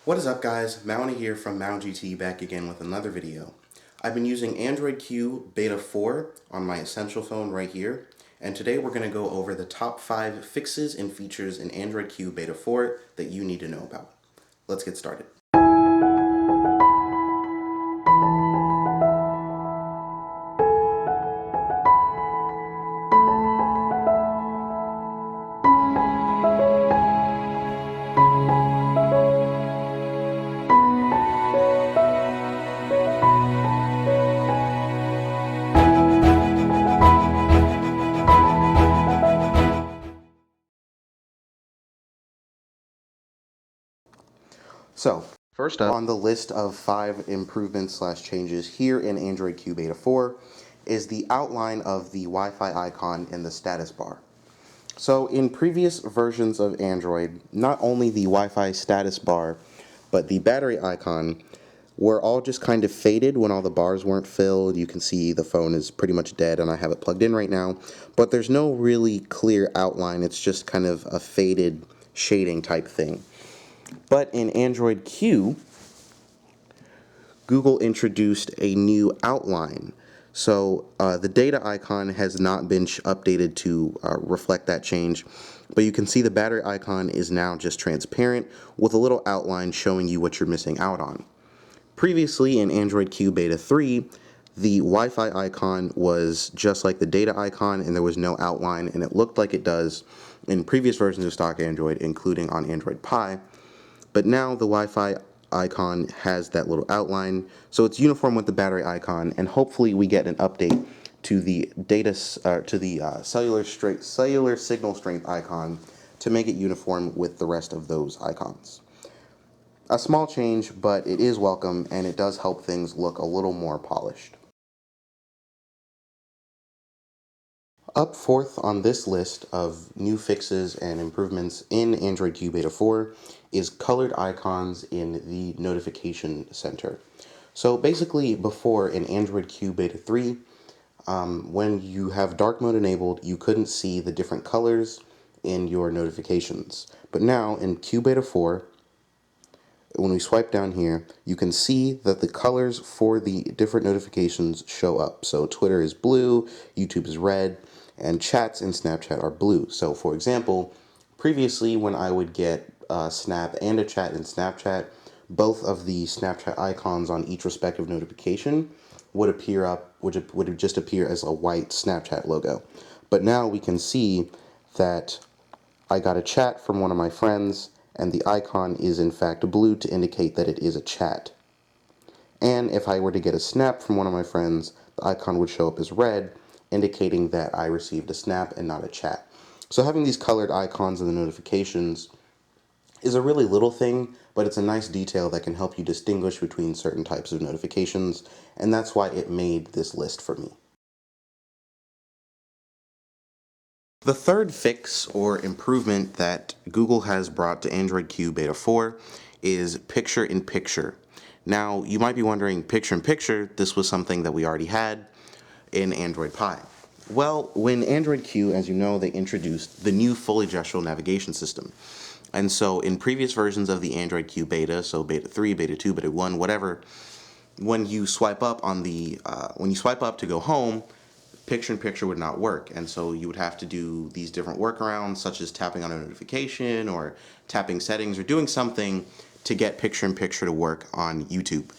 What is up, guys? Mauni here from MaunGT, back again with another video. I've been using Android Q Beta 4 on my Essential phone right here, and today we're going to go over the top 5 fixes and features in Android Q Beta 4 that you need to know about. Let's get started. So, first up on the list of 5 improvements/changes here in Android Q Beta 4 is the outline of the Wi-Fi icon in the status bar. So in previous versions of Android, not only the Wi-Fi status bar, but the battery icon were all just kind of faded when all the bars weren't filled. You can see the phone is pretty much dead and I have it plugged in right now, but there's no really clear outline. It's just kind of a faded shading type thing. But in Android Q, Google introduced a new outline. So the data icon has not been updated to reflect that change, but you can see the battery icon is now just transparent with a little outline showing you what you're missing out on. Previously in Android Q Beta 3, the Wi-Fi icon was just like the data icon and there was no outline, and it looked like it does in previous versions of stock Android, including on Android Pie. But now the Wi-Fi icon has that little outline, so it's uniform with the battery icon, and hopefully we get an update to the cellular signal strength icon to make it uniform with the rest of those icons. A small change, but it is welcome, and it does help things look a little more polished. Up fourth on this list of new fixes and improvements in Android Q Beta 4 is colored icons in the notification center. So basically before in Android Q Beta 3, when you have dark mode enabled, you couldn't see the different colors in your notifications. But now in Q Beta 4, when we swipe down here, you can see that the colors for the different notifications show up. So Twitter is blue, YouTube is red, and chats in Snapchat are blue. So for example, previously when I would get a Snap and a chat in Snapchat, both of the Snapchat icons on each respective notification would just appear as a white Snapchat logo. But now we can see that I got a chat from one of my friends, and the icon is in fact blue to indicate that it is a chat. And if I were to get a snap from one of my friends, the icon would show up as red, indicating that I received a snap and not a chat. So having these colored icons in the notifications is a really little thing, but it's a nice detail that can help you distinguish between certain types of notifications, and that's why it made this list for me. The third fix or improvement that Google has brought to Android Q Beta 4 is picture-in-picture. Now, you might be wondering, picture-in-picture, this was something that we already had in Android Pie. Well, when Android Q, as you know, they introduced the new fully gestural navigation system. And so in previous versions of the Android Q Beta, so Beta 3, Beta 2, Beta 1, whatever, when you swipe up to go home, picture-in-picture would not work, and so you would have to do these different workarounds, such as tapping on a notification or tapping settings or doing something to get picture-in-picture to work on YouTube.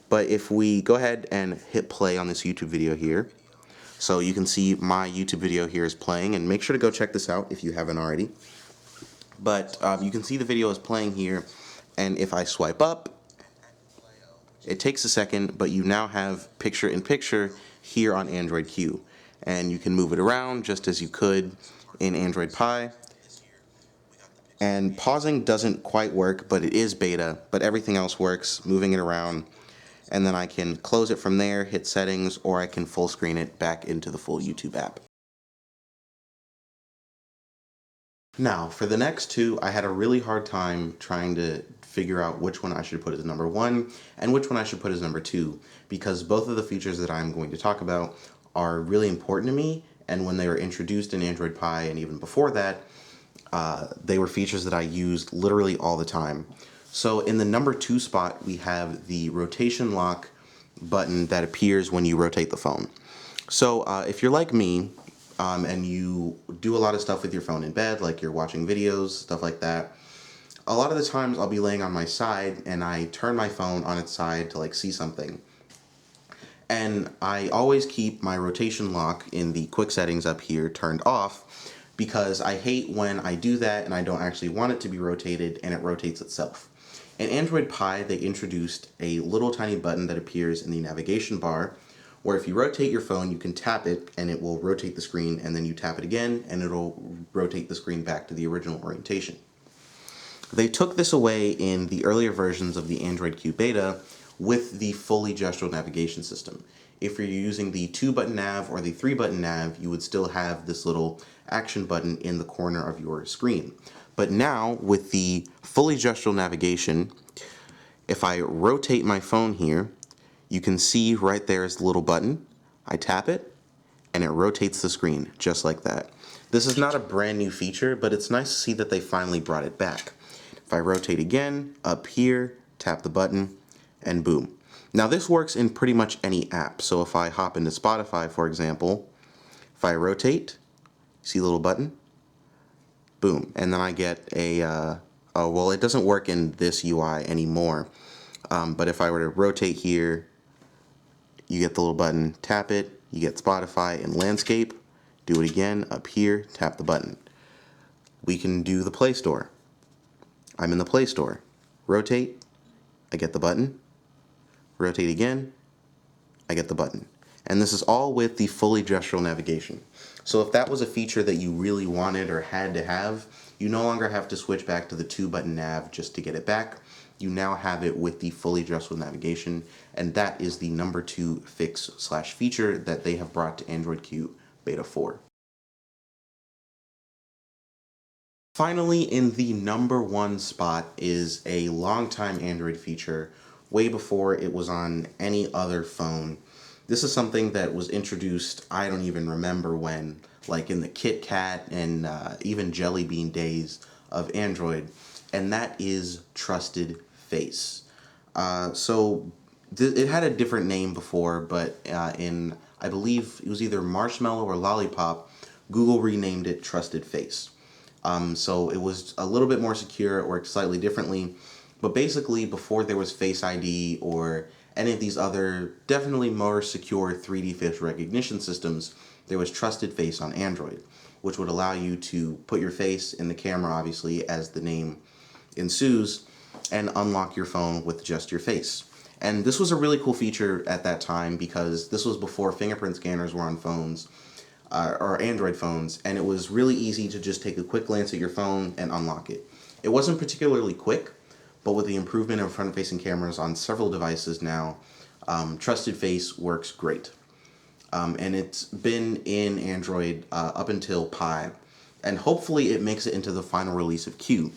But if we go ahead and hit play on this YouTube video here, so you can see my YouTube video here is playing, and make sure to go check this out if you haven't already. But you can see the video is playing here, and if I swipe up, it takes a second, but you now have picture-in-picture here on Android Q. And you can move it around just as you could in Android Pie. And pausing doesn't quite work, but it is beta, but everything else works, moving it around. And then I can close it from there, hit settings, or I can full screen it back into the full YouTube app. Now, for the next two, I had a really hard time trying to figure out which one I should put as number 1 and which one I should put as number 2, because both of the features that I'm going to talk about are really important to me, and when they were introduced in Android Pie and even before that, they were features that I used literally all the time. So in the number 2 spot, we have the rotation lock button that appears when you rotate the phone. So if you're like me, and you do a lot of stuff with your phone in bed, like you're watching videos, stuff like that, a lot of the times I'll be laying on my side and I turn my phone on its side to like see something. And I always keep my rotation lock in the quick settings up here turned off because I hate when I do that and I don't actually want it to be rotated and it rotates itself. In Android Pie, they introduced a little tiny button that appears in the navigation bar where if you rotate your phone, you can tap it and it will rotate the screen, and then you tap it again and it'll rotate the screen back to the original orientation. They took this away in the earlier versions of the Android Q beta with the fully gestural navigation system. If you're using the 2-button nav or the 3-button nav, you would still have this little action button in the corner of your screen. But now, with the fully gestural navigation, if I rotate my phone here, you can see right there is the little button. I tap it, and it rotates the screen, just like that. This is not a brand new feature, but it's nice to see that they finally brought it back. If I rotate again, up here, tap the button, and boom. Now this works in pretty much any app. So if I hop into Spotify, for example, if I rotate, see the little button? Boom. And then I get a, oh, well, it doesn't work in this UI anymore. But if I were to rotate here, you get the little button, tap it, you get Spotify and landscape, do it again, up here, tap the button. We can do the Play Store. I'm in the Play Store. Rotate, I get the button. Rotate again, I get the button. And this is all with the fully gestural navigation. So if that was a feature that you really wanted or had to have, you no longer have to switch back to the 2-button nav just to get it back. You now have it with the fully gestural navigation, and that is the number 2 fix/feature that they have brought to Android Q Beta 4. Finally, in the number 1 spot is a longtime Android feature, way before it was on any other phone. This is something that was introduced, I don't even remember when, like in the Kit Kat and even Jelly Bean days of Android, and that is Trusted Face. It had a different name before, but in, I believe it was either Marshmallow or Lollipop, Google renamed it Trusted Face. So it was a little bit more secure, it worked slightly differently, but basically before there was Face ID or any of these other definitely more secure 3D face recognition systems, there was Trusted Face on Android, which would allow you to put your face in the camera, obviously, as the name ensues, and unlock your phone with just your face. And this was a really cool feature at that time because this was before fingerprint scanners were on phones, or Android phones, and it was really easy to just take a quick glance at your phone and unlock it. It wasn't particularly quick, but with the improvement of front-facing cameras on several devices now, Trusted Face works great. And it's been in Android up until Pie, and hopefully it makes it into the final release of Q.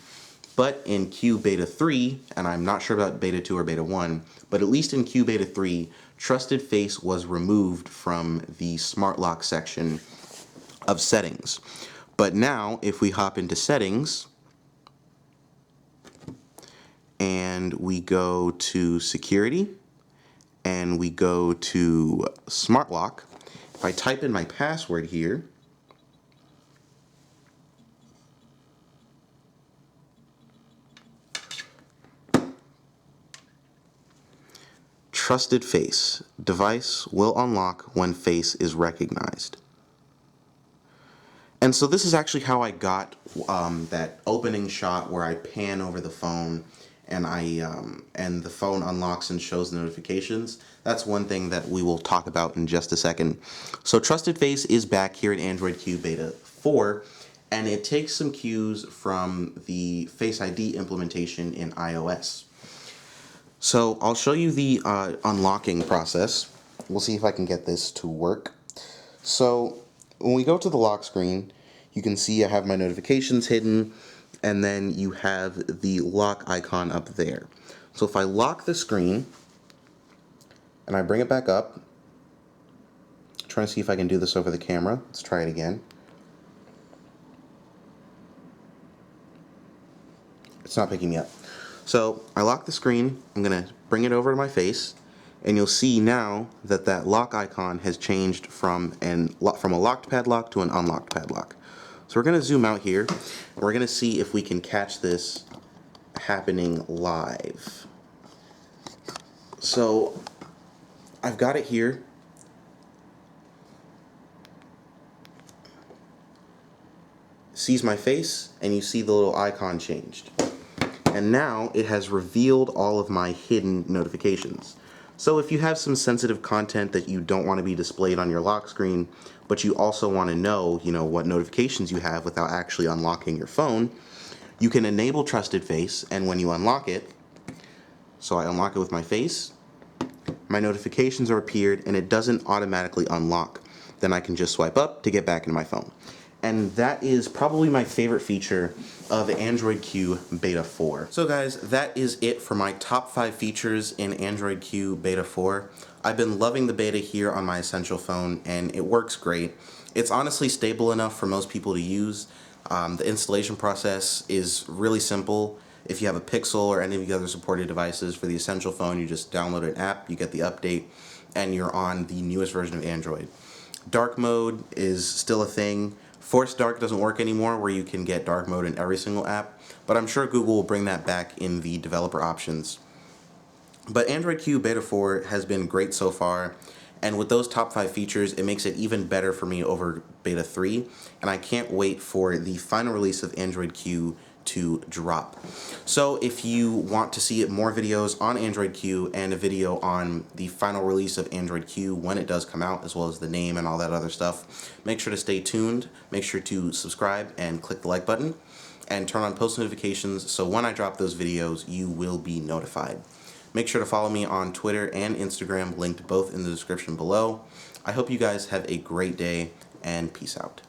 But in Q Beta 3, and I'm not sure about Beta 2 or Beta 1, but at least in Q Beta 3, Trusted Face was removed from the Smart Lock section of settings. But now, if we hop into settings, and we go to security, and we go to Smart Lock, if I type in my password here, Trusted Face. Device will unlock when face is recognized. And so this is actually how I got that opening shot where I pan over the phone and and the phone unlocks and shows the notifications. That's one thing that we will talk about in just a second. So Trusted Face is back here in Android Q Beta 4, and it takes some cues from the Face ID implementation in iOS. So I'll show you the unlocking process. We'll see if I can get this to work. So when we go to the lock screen, you can see I have my notifications hidden, and then you have the lock icon up there. So if I lock the screen and I bring it back up, trying to see if I can do this over the camera. Let's try it again. It's not picking me up. So I lock the screen, I'm gonna bring it over to my face, and you'll see now that that lock icon has changed from a locked padlock to an unlocked padlock. So we're gonna zoom out here, and we're gonna see if we can catch this happening live. So I've got it here. Sees my face, and you see the little icon changed. And now it has revealed all of my hidden notifications. So if you have some sensitive content that you don't want to be displayed on your lock screen, but you also want to know, what notifications you have without actually unlocking your phone, you can enable Trusted Face, and when you unlock it, so I unlock it with my face, my notifications are appeared and it doesn't automatically unlock. Then I can just swipe up to get back into my phone. And that is probably my favorite feature of Android Q Beta 4. So guys, that is it for my top 5 features in Android Q Beta 4. I've been loving the beta here on my Essential phone, and it works great. It's honestly stable enough for most people to use. The installation process is really simple. If you have a Pixel or any of the other supported devices for the Essential phone, you just download an app, you get the update, and you're on the newest version of Android. Dark mode is still a thing. Force Dark doesn't work anymore, where you can get dark mode in every single app, but I'm sure Google will bring that back in the developer options. But Android Q Beta 4 has been great so far, and with those top 5 features, it makes it even better for me over Beta 3, and I can't wait for the final release of Android Q to drop. So if you want to see more videos on Android Q and a video on the final release of Android Q when it does come out, as well as the name and all that other stuff, make sure to stay tuned, make sure to subscribe and click the like button, and turn on post notifications so when I drop those videos, you will be notified. Make sure to follow me on Twitter and Instagram, linked both in the description below. I hope you guys have a great day, and peace out.